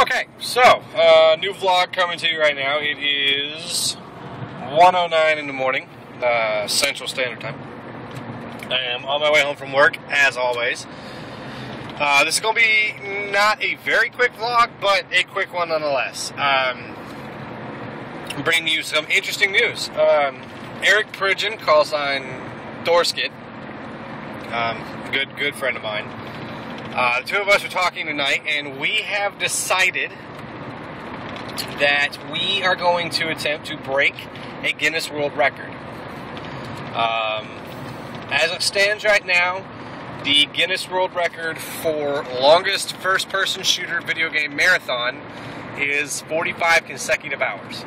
Okay, so, new vlog coming to you right now. It is 1:09 in the morning, Central Standard Time. I am on my way home from work, as always. This is going to be not a very quick vlog, but a quick one nonetheless. I'm bringing you some interesting news. Eric Pridgeon, call sign Dorskit, good friend of mine. The two of us are talking tonight, and we have decided that we are going to attempt to break a Guinness World Record. As it stands right now, the Guinness World Record for longest first-person shooter video game marathon is 45 consecutive hours.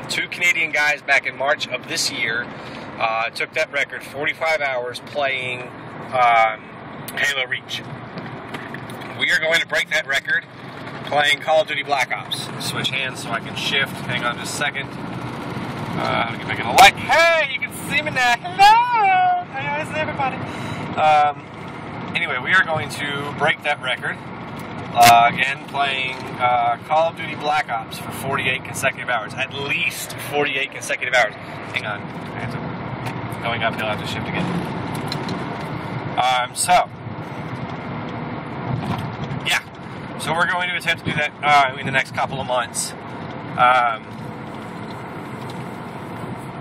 Two Canadian guys back in March of this year took that record, 45 hours, playing Halo Reach. We are going to break that record playing Call of Duty Black Ops. Switch hands so I can shift. Hang on just a second. I'm going to get back in the light. Hey, you can see me now. Hello! How is everybody? Anyway, we are going to break that record. Again, playing Call of Duty Black Ops for 48 consecutive hours. At least 48 consecutive hours. Hang on. Going up, he'll have to shift again. So we're going to attempt to do that in the next couple of months.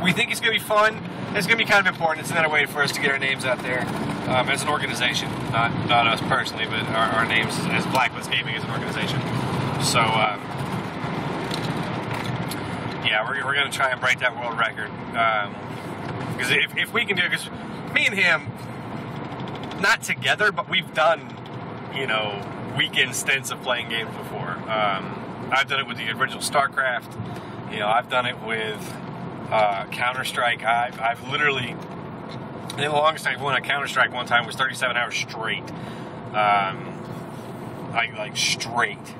We think it's going to be fun. It's going to be kind of important. It's another way for us to get our names out there as an organization. Not us personally, but our names as Blacklist Gaming as an organization. So, yeah, we're going to try and break that world record. Because if we can do it, because me and him, not together, but we've done, weekend stints of playing games before. I've done it with the original StarCraft. I've done it with Counter-Strike. I've literally, I think the longest I've won a Counter-Strike one time was 37 hours straight. Like straight.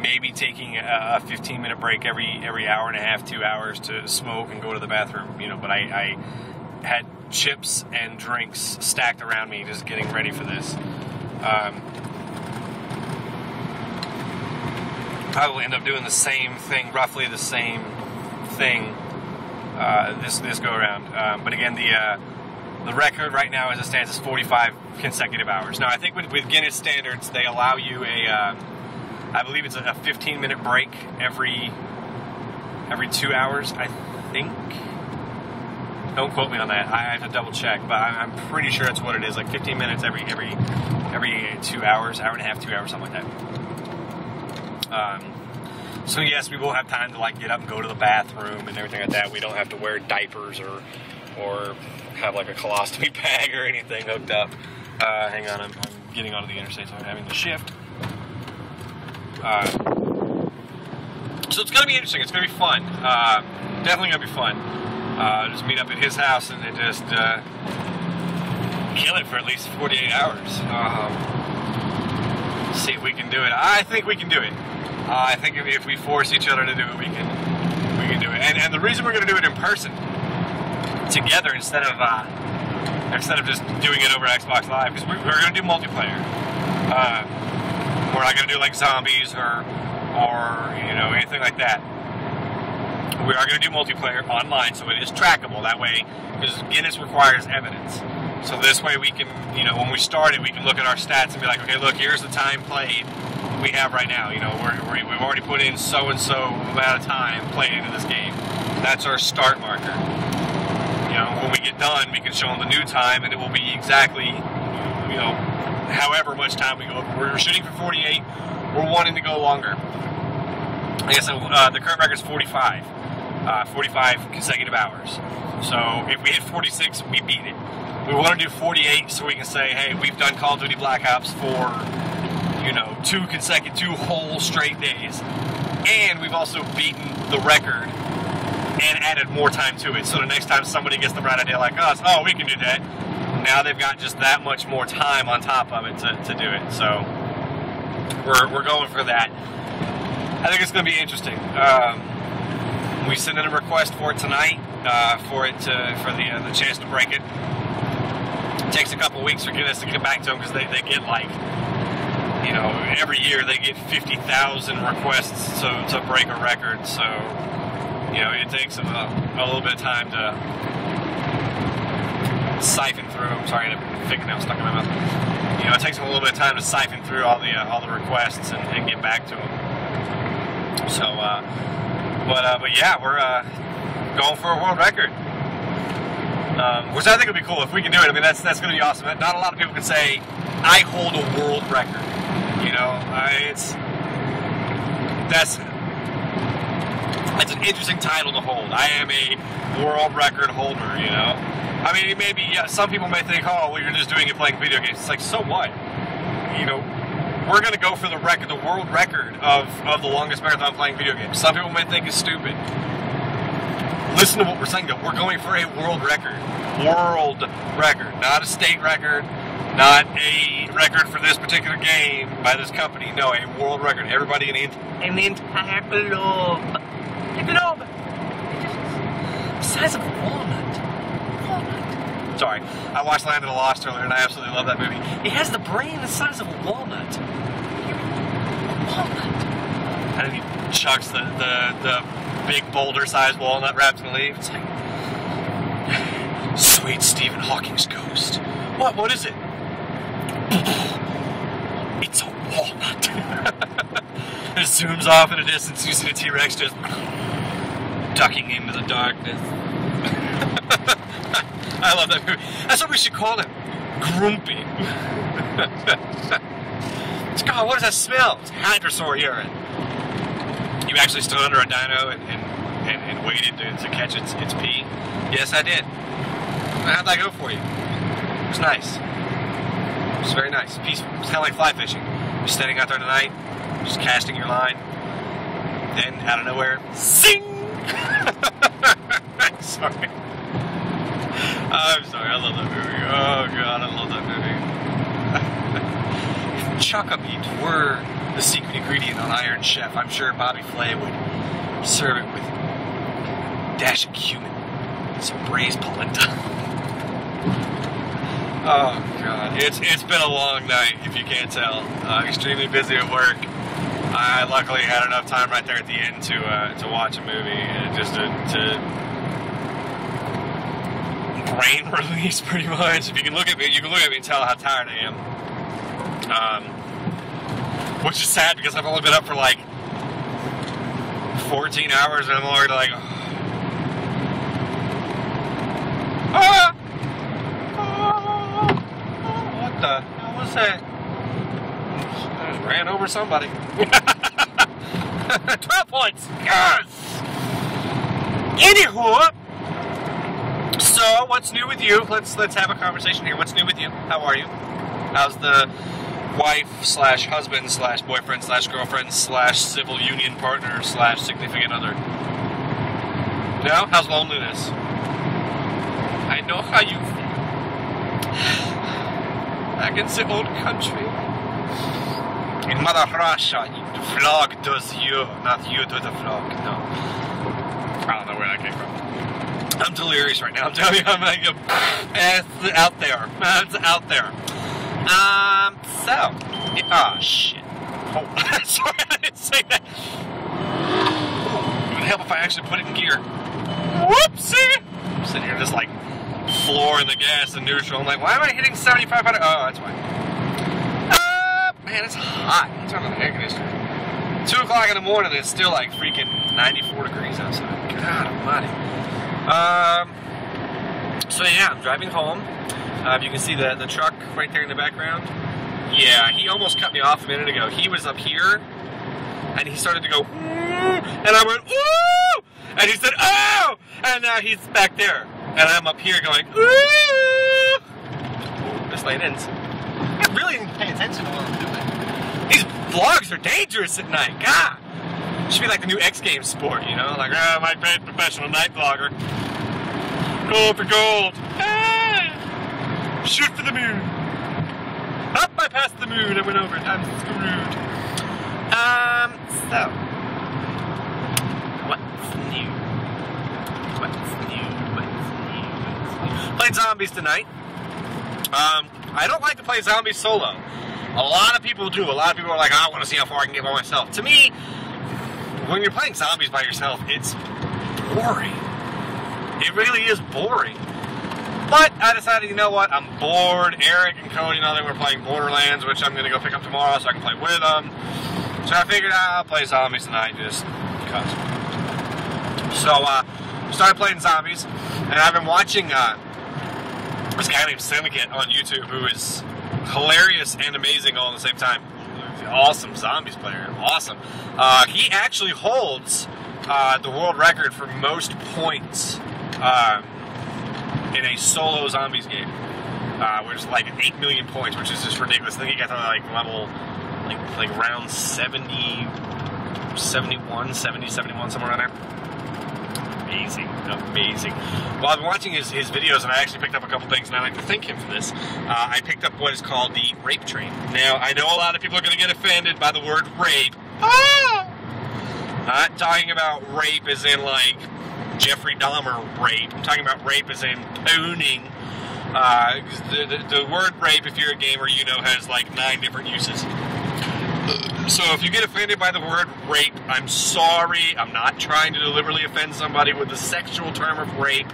Maybe taking a 15-minute break every hour and a half, 2 hours to smoke and go to the bathroom. But I had chips and drinks stacked around me just getting ready for this. Probably end up doing the same thing, roughly the same thing this go around. But again, the record right now as it stands is 45 consecutive hours. Now I think with Guinness standards, they allow you I believe it's a 15-minute break every 2 hours, I think. Don't quote me on that. I have to double check, but I'm pretty sure that's what it is. Like 15 minutes every 2 hours, hour and a half, 2 hours, something like that. So yes, we will have time to get up and go to the bathroom and everything like that. We don't have to wear diapers or have like a colostomy bag or anything hooked up. Hang on, I'm getting onto the interstate, so I'm having to shift. So it's going to be interesting. It's going to be fun. Definitely going to be fun. Just meet up at his house and just kill it for at least 48 hours. See if we can do it. I think we can do it. I think if we force each other to do it, we can do it. And the reason we're going to do it in person, together, instead of just doing it over Xbox Live, because we're going to do multiplayer. We're not going to do like zombies or anything like that. We are going to do multiplayer online, so it is trackable that way, because Guinness requires evidence. So this way we can, when we start it, we can look at our stats and be like, okay, look, here's the time played we have right now. We've already put in so-and-so amount of time playing into this game. That's our start marker. When we get done, we can show them the new time, and it will be exactly, however much time we go. We're shooting for 48. We're wanting to go longer. Like I said, the current record is 45. 45 consecutive hours. So if we hit 46, we beat it. We want to do 48 so we can say, hey, we've done Call of Duty Black Ops for, 2 whole straight days. And we've also beaten the record and added more time to it. So the next time somebody gets the right idea like us, oh, we can do that. Now they've got just that much more time on top of it to do it. So we're going for that. I think it's going to be interesting. We sent in a request for it tonight, for the chance to break it. It takes a couple weeks for Guinness to get back to them because they get you know, every year they get 50,000 requests to break a record. So, you know, it takes them a little bit of time to siphon through. I'm sorry, I had a fingernail stuck in my mouth. You know, it takes them a little bit of time to siphon through all the requests and get back to them. So, but yeah, we're going for a world record, which I think would be cool if we can do it. I mean, that's going to be awesome. Not a lot of people can say, I hold a world record. You know, that's an interesting title to hold. I am a world record holder, you know. I mean, maybe some people may think, oh, well, you're just doing it playing video games. It's like, so what? You know, we're going to go for the world record of the longest marathon playing video games. Some people may think it's stupid. Listen to what we're saying, though. We're going for a world record. World record. Not a state record. Not a record for this particular game by this company. No, a world record. Everybody in the entire globe. The globe. The size of a walnut. Sorry. I watched Land of the Lost earlier, and I absolutely love that movie. It has the brain the size of a walnut. A walnut. And then he chucks the big boulder-sized walnut wrapped in a leaf. It's like, sweet Stephen Hawking's ghost. What is it? It's a walnut. And it zooms off in the distance. You see the T-Rex just ducking into the darkness. I love that movie. That's what we should call him. Grumpy. God, what does that smell? It's hadrosaur urine. You actually stood under a dino and waited to catch its pee? Yes, I did. How'd that go for you? It was nice. It was very nice. Peaceful. It was kind of like fly fishing. You're standing out there tonight, just casting your line. Then, out of nowhere, zing! Sorry. I'm sorry, I love that movie. Oh God, I love that movie. If chuck meat were the secret ingredient on Iron Chef, I'm sure Bobby Flay would serve it with a dash of cumin and some braised polenta. Oh God, it's been a long night, if you can't tell. Extremely busy at work. I luckily had enough time right there at the end to watch a movie and just to brain release, pretty much. If you can look at me, and tell how tired I am. Which is sad because I've only been up for like 14 hours and I'm already like, what the hell was that? I just ran over somebody. 12 points! Yes! Anywho, so what's new with you? Let's have a conversation here. What's new with you? How are you? How's the wife / husband / boyfriend / girlfriend / civil union partner / significant other? No? How's loneliness? I know how you feel. Back in the old country. In Mother Russia, the flag does you, not you do the flag. No. I don't know where that came from. I'm delirious right now. I'm telling you, I'm like, it's out there. It's out there. Shit. Oh, sorry, I didn't say that. It would help if I actually put it in gear. Whoopsie! I'm sitting here just like flooring the gas and neutral. I'm like, why am I hitting 7,500? Oh, that's why. Man, it's hot. I'm turning on the air conditioner. 2 o'clock in the morning, and it's still like freaking 94 degrees outside. God almighty. So yeah, I'm driving home. You can see the truck right there in the background. Yeah, he almost cut me off a minute ago. He was up here, and he started to go, and I went, woo! And he said, oh! And now he's back there. And I'm up here going, woo! This lane ends. I really didn't pay attention to what I'm doing. These vlogs are dangerous at night. God! It should be like the new X Games sport, you know? Like, oh, my great professional night vlogger. Gold for gold. Hey! Shoot for the moon. Up, I passed the moon. I went over it. I'm screwed. So. What's new? Played zombies tonight. I don't like to play zombies solo. A lot of people do. A lot of people are like, I want to see how far I can get by myself. To me, when you're playing zombies by yourself, it's boring. It really is boring. But I decided, you know what, I'm bored. Eric and Cody and all them were playing Borderlands, which I'm going to go pick up tomorrow so I can play with them. So I figured I'll play zombies tonight just because. So, started playing zombies, and I've been watching this guy named Syndicate on YouTube who is hilarious and amazing all at the same time. Awesome zombies player. Awesome. He actually holds the world record for most points in a solo zombies game, which is like 8 million points, which is just ridiculous. I think he got to like level, like round 70, 71, 70, 71, somewhere around there. Amazing, amazing. Well, I've been watching his videos, and I actually picked up a couple things, and I like to thank him for this. I picked up what is called the rape train. Now, I know a lot of people are going to get offended by the word rape. Ah! Not talking about rape as in like Jeffrey Dahmer rape. I'm talking about rape as in pooning. The word rape, if you're a gamer, you know, has like 9 different uses. So if you get offended by the word rape, I'm sorry. I'm not trying to deliberately offend somebody with the sexual term of rape.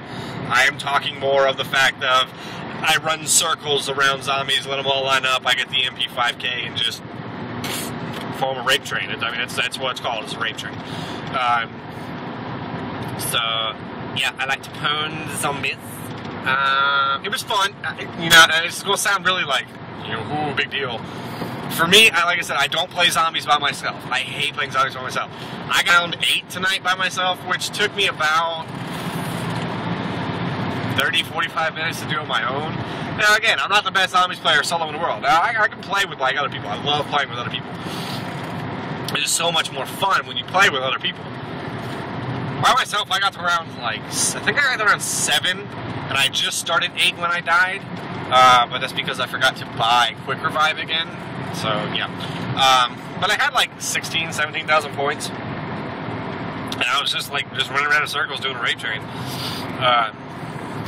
I am talking more of the fact of I run circles around zombies, let them all line up, I get the MP5K and just form a rape train. I mean, that's what it's called, it's a rape train. So, yeah, I like to pound zombies. It was fun. You know, it's going to sound really like, you know, ooh, big deal. For me, like I said, I don't play zombies by myself. I hate playing zombies by myself. I got round 8 tonight by myself, which took me about 30, 45 minutes to do on my own. Now, again, I'm not the best zombies player solo in the world. Now, I can play with, like, other people. I love playing with other people. It is so much more fun when you play with other people. By myself, I got to around, like, I think I got to around 7, and I just started 8 when I died. But that's because I forgot to buy Quick Revive again. So, yeah. But I had like 16, 17,000 points. And I was just running around in circles doing a rape train.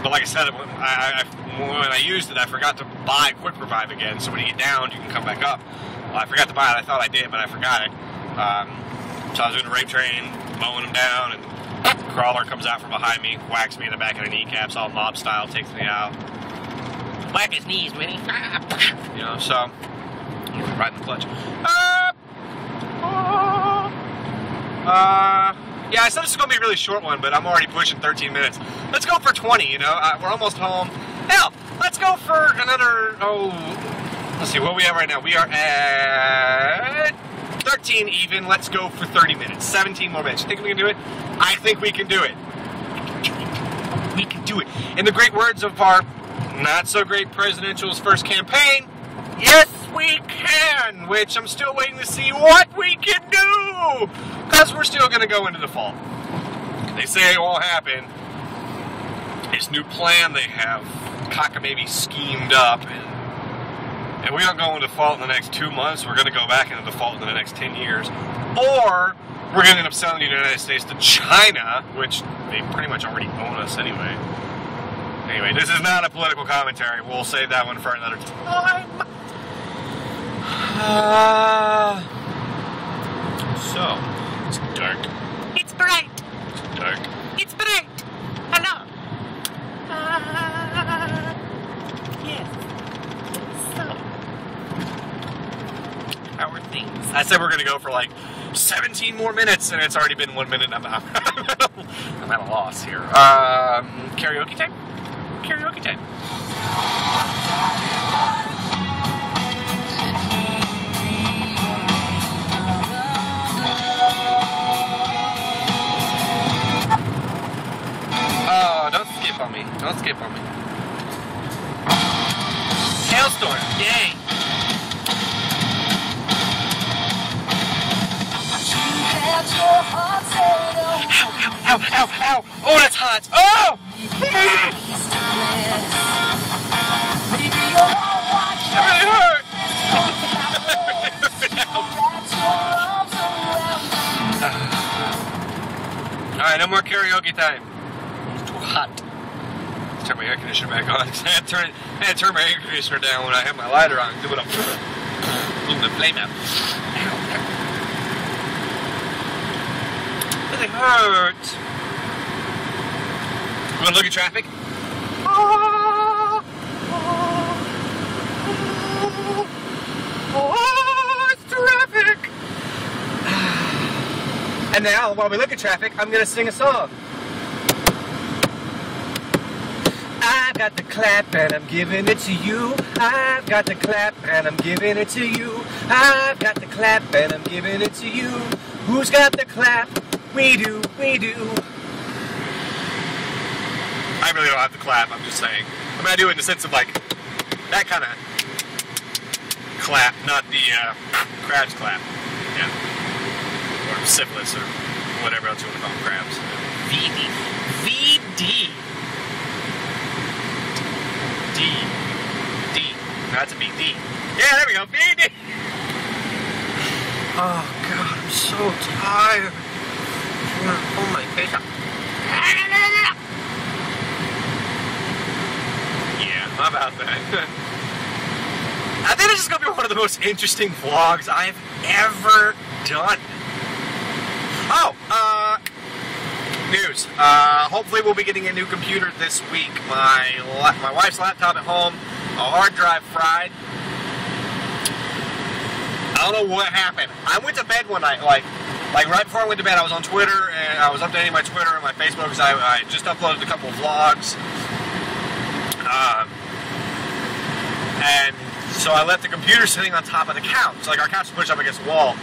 But like I said, when I used it, I forgot to buy Quick Revive again. So when you get down, you can come back up. Well, I forgot to buy it. I thought I did, but I forgot it. So I was doing a rape train, mowing them down, and Crawler comes out from behind me, whacks me in the back of the kneecaps, all mob style, takes me out. Whack his knees, Winnie. You know, so... right in the clutch. Yeah, I said this is going to be a really short one, but I'm already pushing 13 minutes. Let's go for 20, you know? We're almost home. Hell, let's go for another, let's see, what we have right now. We are at 13 even. Let's go for 30 minutes. 17 more minutes. You think we can do it? I think we can do it. We can do it. In the great words of our not-so-great presidential's first campaign, yes, we can, which I'm still waiting to see what we can do, because we're still going to go into the fall. They say it won't happen. This new plan they have cockamamie schemed up, and we don't go into default in the next 2 months, we're going to go back into default in the next 10 years, or we're going to end up selling the United States to China, which they pretty much already own us anyway. Anyway, this is not a political commentary. We'll save that one for another time. So, it's dark. It's bright. It's dark. It's bright. Hello. Yes. So, How are things? I said we're going to go for like 17 more minutes, and it's already been 1 minute. I'm at a loss here. Karaoke time? Karaoke time. Oh, don't skip on me. Don't skip on me. Hailstorm. Yay. Ow, ow, ow, ow. Oh, that's hot. Oh! That really hurt. Alright, no more karaoke time. It's too hot. Let's turn my air conditioner back on. I had to turn my air conditioner down when I had my lighter on. Do it up. aluminum flame out. Really hurt. You want to look at traffic? Oh, it's traffic! And now, while we look at traffic, I'm going to sing a song. I've got the clap and I'm giving it to you. I've got the clap and I'm giving it to you. I've got the clap and I'm giving it to you. Who's got the clap? We do, we do. I really don't have the clap, I'm just saying. I mean, I do it in the sense of like, that kind of clap, not the crabs clap. Yeah. Or syphilis or whatever else you want to call them, crabs. VD. VD. D. That's a big D. Yeah, there we go. VD. Oh, God, I'm so tired. I'm going to pull my face up. Yeah, how about that? I think this is going to be one of the most interesting vlogs I've ever done. Oh, news. Hopefully we'll be getting a new computer this week. My wife's laptop at home, a hard drive fried. I don't know what happened. I went to bed one night, like right before I went to bed, I was on Twitter, and I was updating my Twitter and my Facebook, because I just uploaded a couple of vlogs. And so I left the computer sitting on top of the couch. Like, our couch is pushed up against the wall.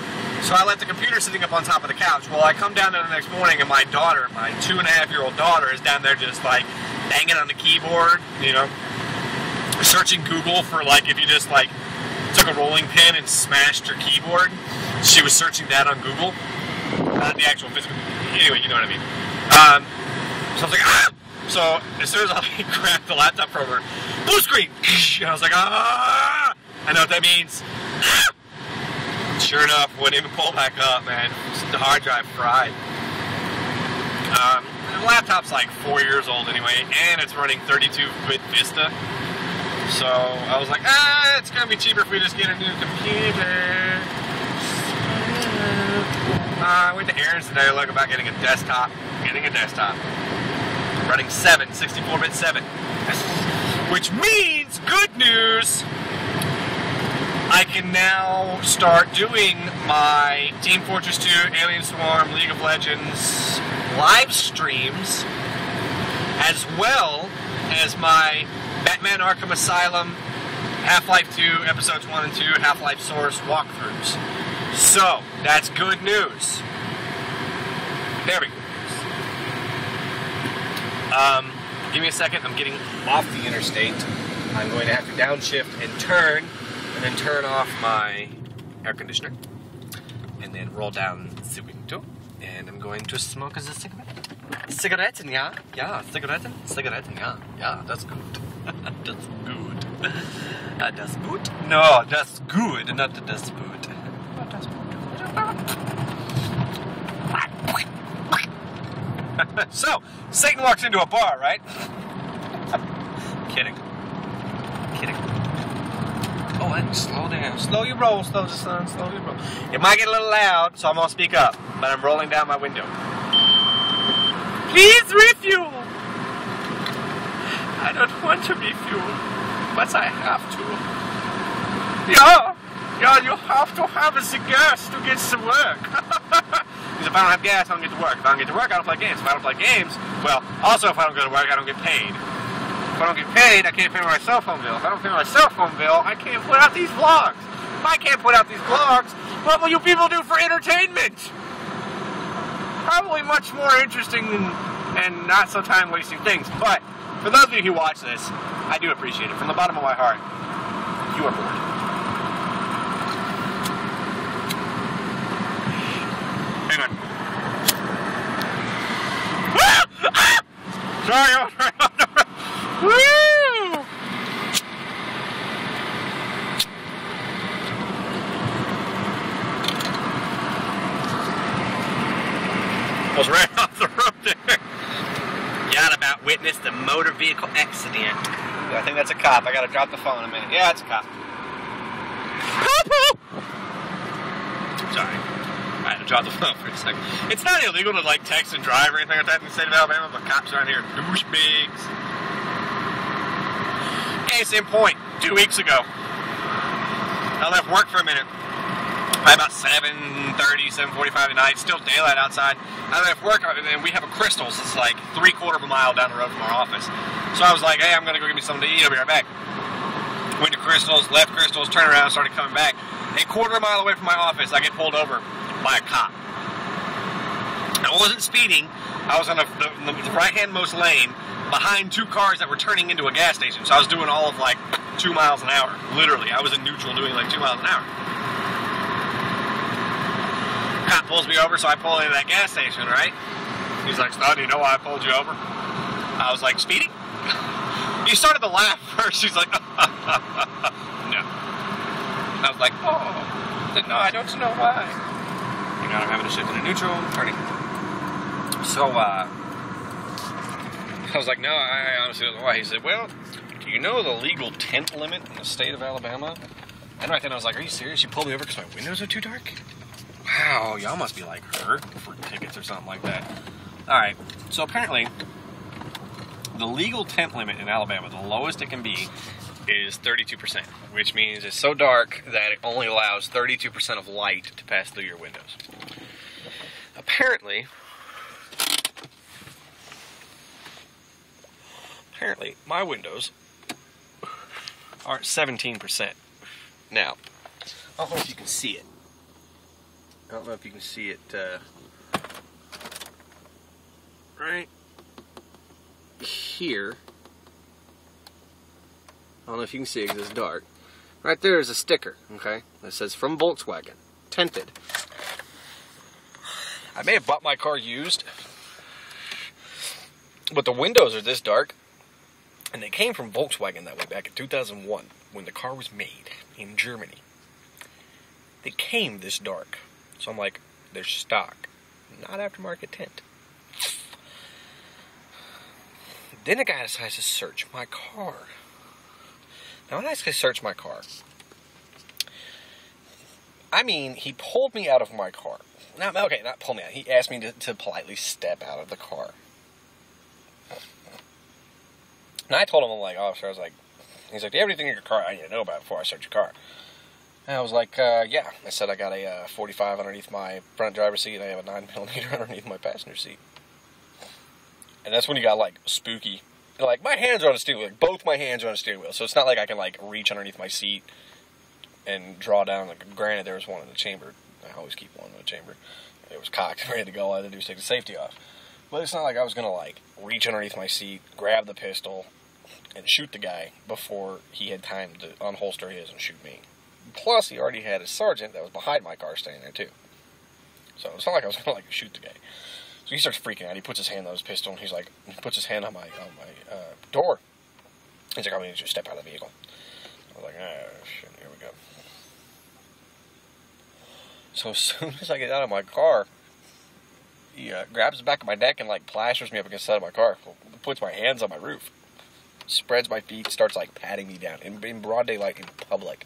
So I left the computer sitting up on top of the couch. Well, I come down there the next morning, and my daughter, my 2.5-year-old daughter, is down there just, like, banging on the keyboard, you know, searching Google for, like, if you just, like, took a rolling pin and smashed your keyboard. She was searching that on Google. Not the actual physical. Anyway, you know what I mean. So I was like, ah! So as soon as I grabbed the laptop from her, blue screen! And I was like, ah! I know what that means. Sure enough, wouldn't even pull back up, man. The hard drive fried. The laptop's like 4 years old anyway, and it's running 32-bit Vista. So I was like, it's gonna be cheaper if we just get a new computer. I went to Aaron's today to look about getting a desktop. Running 64-bit 7. Which means, good news, I can now start doing my Team Fortress 2, Alien Swarm, League of Legends live streams, as well as my Batman Arkham Asylum, Half-Life 2, Episodes 1 and 2, Half-Life Source walkthroughs. So, that's good news. Very good news. Give me a second, I'm getting off the interstate. I'm going to have to downshift and then turn off my air conditioner, and then roll down the window, and I'm going to smoke a cigarette. Cigaretten, yeah? Yeah, cigaretten, yeah, that's good. That's good. Das gut? No, that's good, not das gut. Das gut. So, Satan walks into a bar, right? Kidding. Oh, and slow down. Slow your roll, slow your roll. It might get a little loud, so I'm going to speak up, but I'm rolling down my window. Please refuel! I don't want to refuel, but I have to. Yeah, you have to have the gas to get to work. Because if I don't have gas, I don't get to work. If I don't get to work, I don't play games. If I don't play games, well, also if I don't go to work, I don't get paid. If I don't get paid, I can't pay my cell phone bill. If I don't pay my cell phone bill, I can't put out these vlogs. If I can't put out these vlogs, what will you people do for entertainment? Probably much more interesting and not so time-wasting things. But for those of you who watch this, I do appreciate it. From the bottom of my heart, you are bored. Hang on. Sorry. Woo! I was right off the road there. Got about witnessed a motor vehicle accident. I think that's a cop. I gotta drop the phone in a minute. Yeah, it's a cop. Sorry. I had to drop the phone for a second. It's not illegal to, like, text and drive or anything like that in the state of Alabama, but cops around here are douchebags. Case in point, 2 weeks ago, I left work for a minute. By about 7:30, 7:45 at night, still daylight outside. I left work, and we have a Crystal's. It's like 3/4 of a mile down the road from our office. So I was like, hey, I'm going to go get me something to eat. I'll be right back. Went to Crystal's, left Crystal's, turned around, started coming back. 1/4 mile away from my office, I get pulled over by a cop. I wasn't speeding. I was on the right-hand most lane behind 2 cars that were turning into a gas station. So I was doing all of like 2 miles an hour. Literally, I was in neutral doing like 2 miles an hour. Cop pulls me over, so I pull into that gas station, right? He's like, Stud, do you know why I pulled you over? I was like, speeding? He started to laugh first. He's like, no. I was like, oh. I said, no, I don't know why. You know, I'm having to shift into neutral, turning. So, I was like, no, I honestly don't know why. He said, well, do you know the legal tent limit in the state of Alabama? And right then I was like, are you serious? You pulled me over because my windows are too dark? Wow, y'all must be like hurt for tickets or something like that. Alright, so apparently, the legal tent limit in Alabama, the lowest it can be, is 32%, which means it's so dark that it only allows 32% of light to pass through your windows. Apparently, my windows are 17%. Now, I don't know if you can see it. I don't know if you can see it right here. I don't know if you can see it because it's dark. Right there is a sticker, okay, that says from Volkswagen, tinted. I may have bought my car used, but the windows are this dark, and they came from Volkswagen that way back in 2001 when the car was made in Germany. They came this dark. So I'm like, they're stock, not aftermarket tint. Then a guy decides to search my car. Now, when I say search my car, I mean, he pulled me out of my car. Not pull me out. He asked me to politely step out of the car. And I told him, I'm like, officer, I was like, he's like, do you have anything in your car I need to know about before I search your car? And I was like, yeah. I said I got a 45 underneath my front driver's seat, and I have a 9mm underneath my passenger seat. And that's when he got, like, spooky. And, like, my hands are on the steering wheel. Like, both my hands are on the steering wheel. So it's not like I can, like, reach underneath my seat and draw down. Like, granted, there was one in the chamber. I always keep one in the chamber. It was cocked and ready to go. All I had to do was take the safety off. But it's not like I was going to, like, reach underneath my seat, grab the pistol, and shoot the guy before he had time to unholster his and shoot me. Plus, he already had a sergeant that was behind my car standing there, too. So it's not like I was going to, like, shoot the guy. So he starts freaking out. He puts his hand on his pistol, and he puts his hand on my door. He's like, I'm going to need you to step out of the vehicle. I was like, oh, shit, here we go. So as soon as I get out of my car, he grabs the back of my neck and, like, plasters me up against the side of my car. Puts my hands on my roof. Spreads my feet, starts, like, patting me down. In broad daylight, in public.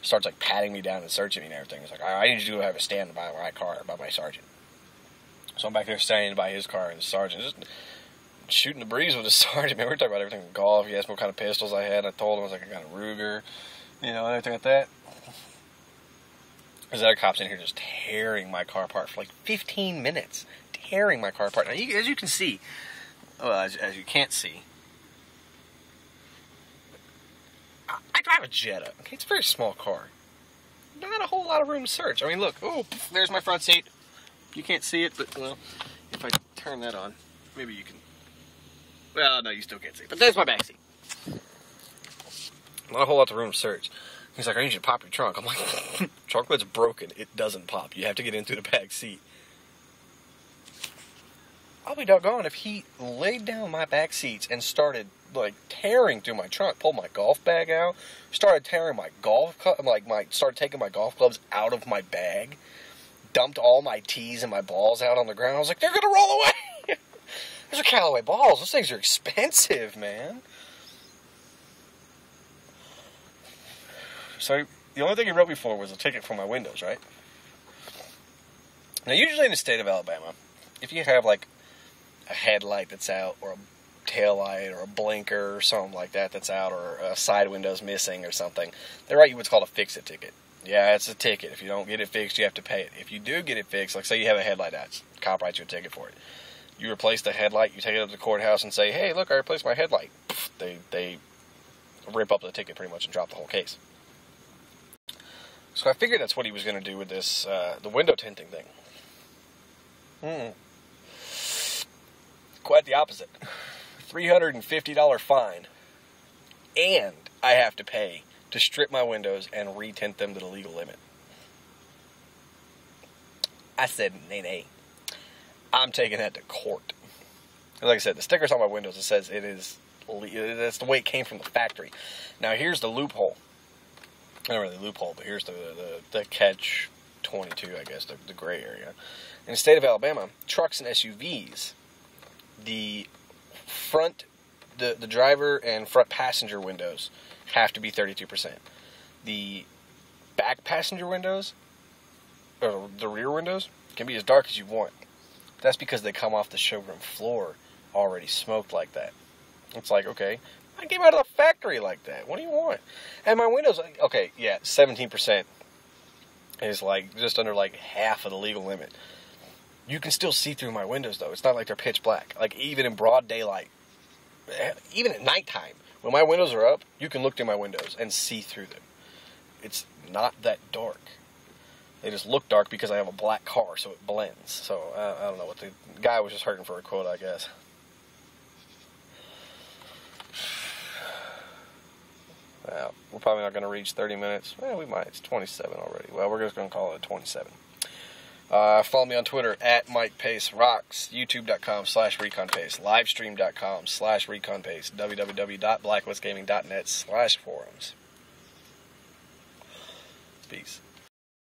Starts, like, patting me down and searching me and everything. He's like, I need you to have a stand by my car, by my sergeant. So I'm back there standing by his car, and the sergeant just shooting the breeze with the sergeant. Man, we were talking about everything from golf. He asked me what kind of pistols I had. I told him I was like, I got a Ruger, you know, and everything like that. There's other cops in here just tearing my car apart for like 15 minutes. Tearing my car apart. Now, as you can see, as you can't see, I drive a Jetta. Okay, it's a very small car. Not a whole lot of room to search. I mean, look. Oh, there's my front seat. You can't see it, but, well, if I turn that on, maybe you can. Well, no, you still can't see it. But there's my back seat. Not a whole lot of room to search. He's like, I need you to pop your trunk. I'm like, trunk lid's broken. It doesn't pop. You have to get into the back seat. I'll be doggone if he laid down my back seats and started, like, tearing through my trunk, pulled my golf bag out, started tearing my started taking my golf clubs out of my bag, dumped all my tees and my balls out on the ground. I was like, they're going to roll away. Those are Callaway balls. Those things are expensive, man. So the only thing he wrote me for was a ticket for my windows, right? Now, usually in the state of Alabama, if you have, like, a headlight that's out, or a tail light, or a blinker, or something like that that's out, or a side window's missing or something, they write you what's called a fix-it ticket. Yeah, it's a ticket. If you don't get it fixed, you have to pay it. If you do get it fixed, like say you have a headlight out, cop writes you a ticket for it. You replace the headlight, you take it up to the courthouse and say, hey, look, I replaced my headlight. They rip up the ticket pretty much and drop the whole case. So I figured that's what he was going to do with this, the window tinting thing. Quite the opposite. $350 fine. And I have to pay to strip my windows and retint them to the legal limit. I said, nay. I'm taking that to court. Like I said, the sticker's on my windows. It says that's the way it came from the factory. Now here's the loophole. Not really loophole, but here's the catch 22, I guess, the gray area. In the state of Alabama, trucks and SUVs, the driver and front passenger windows have to be 32%. The back passenger windows, or the rear windows, can be as dark as you want. That's because they come off the showroom floor already smoked like that. It's like, okay, I came out of the factory like that. What do you want? And my windows, okay, yeah, 17% is like just under like half of the legal limit. You can still see through my windows, though. It's not like they're pitch black. Like, even in broad daylight, even at nighttime, when my windows are up, you can look through my windows and see through them. It's not that dark. They just look dark because I have a black car, so it blends. So, I don't know what the guy was just hurting for a quote, I guess. Well, we're probably not going to reach 30 minutes. Well, we might. It's 27 already. Well, we're just going to call it 27. Follow me on Twitter at Mike Pace Rocks, youtube.com/ReconPace, livestream.com/ReconPace, www.blacklistgaming.net/forums. Peace.